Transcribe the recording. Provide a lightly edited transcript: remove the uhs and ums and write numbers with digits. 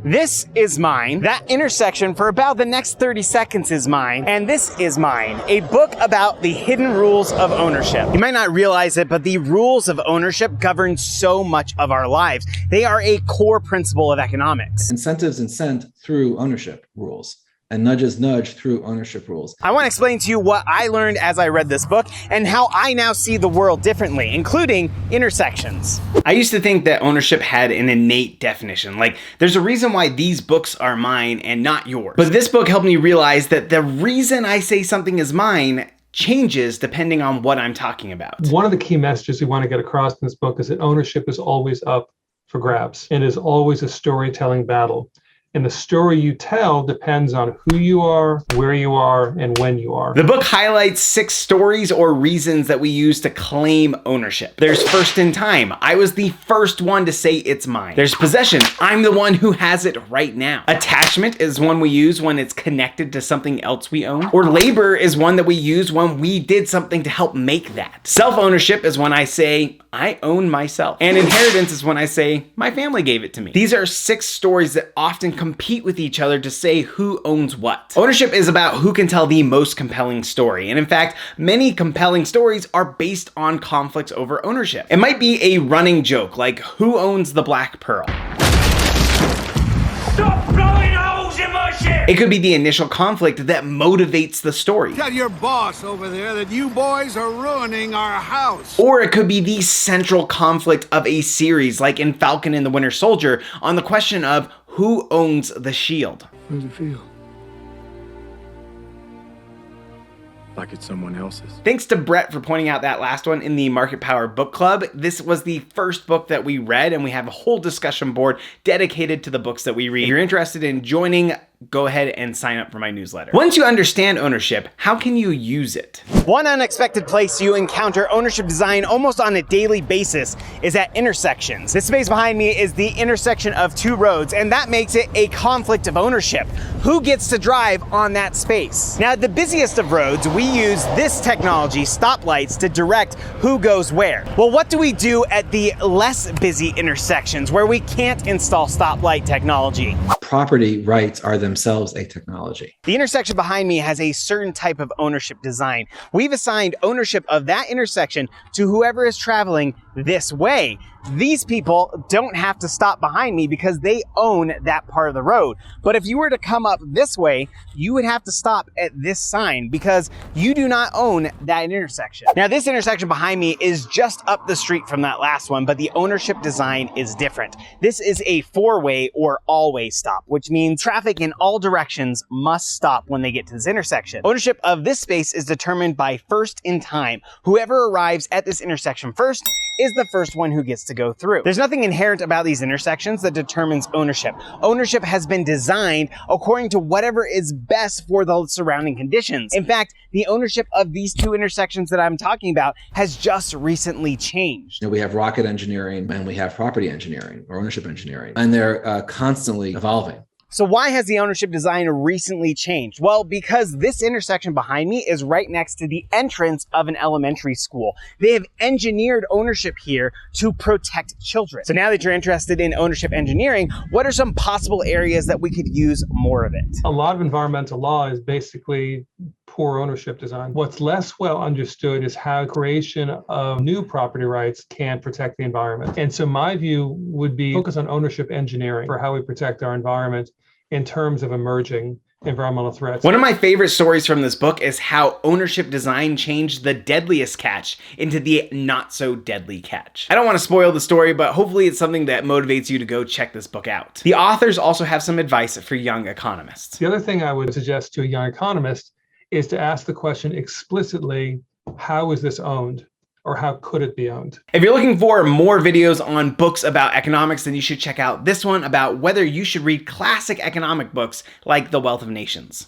This is mine. That intersection for about the next 30 seconds is mine. And this is mine. A book about the hidden rules of ownership. You might not realize it, but the rules of ownership govern so much of our lives. They are a core principle of economics. Incentives incent through ownership rules, and nudges nudge through ownership rules. I want to explain to you what I learned as I read this book and how I now see the world differently, including intersections. I used to think that ownership had an innate definition, like there's a reason why these books are mine and not yours. But this book helped me realize that the reason I say something is mine changes depending on what I'm talking about. One of the key messages we want to get across in this book is that ownership is always up for grabs. It is always a storytelling battle. And the story you tell depends on who you are, where you are, and when you are. The book highlights 6 stories or reasons that we use to claim ownership. There's first in time. I was the first one to say it's mine. There's possession. I'm the one who has it right now. Attachment is one we use when it's connected to something else we own. Or labor is one that we use when we did something to help make that. Self-ownership is when I say, I own myself. And inheritance is when I say, my family gave it to me. These are 6 stories that often compete with each other to say who owns what. Ownership is about who can tell the most compelling story. And in fact, many compelling stories are based on conflicts over ownership. It might be a running joke, like who owns the Black Pearl? Stop blowing holes in my ship! It could be the initial conflict that motivates the story. Tell your boss over there that you boys are ruining our house. Or it could be the central conflict of a series, like in Falcon and the Winter Soldier, on the question of who owns the shield. How does it feel? Like it's someone else's. Thanks to Brett for pointing out that last one in the Market Power Book Club. This was the first book that we read, and we have a whole discussion board dedicated to the books that we read. If you're interested in joining, go ahead and sign up for my newsletter. Once you understand ownership, how can you use it? One unexpected place you encounter ownership design almost on a daily basis is at intersections. This space behind me is the intersection of 2 roads, and that makes it a conflict of ownership. Who gets to drive on that space? Now, at the busiest of roads, we use this technology, stoplights, to direct who goes where. Well, what do we do at the less busy intersections where we can't install stoplight technology? Property rights are themselves a technology. The intersection behind me has a certain type of ownership design. We've assigned ownership of that intersection to whoever is traveling this way. These people don't have to stop behind me because they own that part of the road. But if you were to come up this way, you would have to stop at this sign because you do not own that intersection. Now, this intersection behind me is just up the street from that last one, but the ownership design is different. This is a 4-way or all-way stop, which means traffic in all directions must stop when they get to this intersection. Ownership of this space is determined by first in time. Whoever arrives at this intersection first is the first one who gets to go through. There's nothing inherent about these intersections that determines ownership. Ownership has been designed according to whatever is best for the surrounding conditions. In fact, the ownership of these 2 intersections that I'm talking about has just recently changed. You know, we have rocket engineering and we have property engineering or ownership engineering, and they're constantly evolving. So why has the ownership design recently changed? Well, because this intersection behind me is right next to the entrance of an elementary school. They have engineered ownership here to protect children. So now that you're interested in ownership engineering, what are some possible areas that we could use more of it? A lot of environmental law is basically poor ownership design. What's less well understood is how creation of new property rights can protect the environment. And so my view would be focus on ownership engineering for how we protect our environment in terms of emerging environmental threats. One of my favorite stories from this book is how ownership design changed the deadliest catch into the not so deadly catch. I don't want to spoil the story, but hopefully it's something that motivates you to go check this book out. The authors also have some advice for young economists. The other thing I would suggest to a young economist is to ask the question explicitly, how is this owned? Or how could it be owned? If you're looking for more videos on books about economics, then you should check out this one about whether you should read classic economic books like The Wealth of Nations.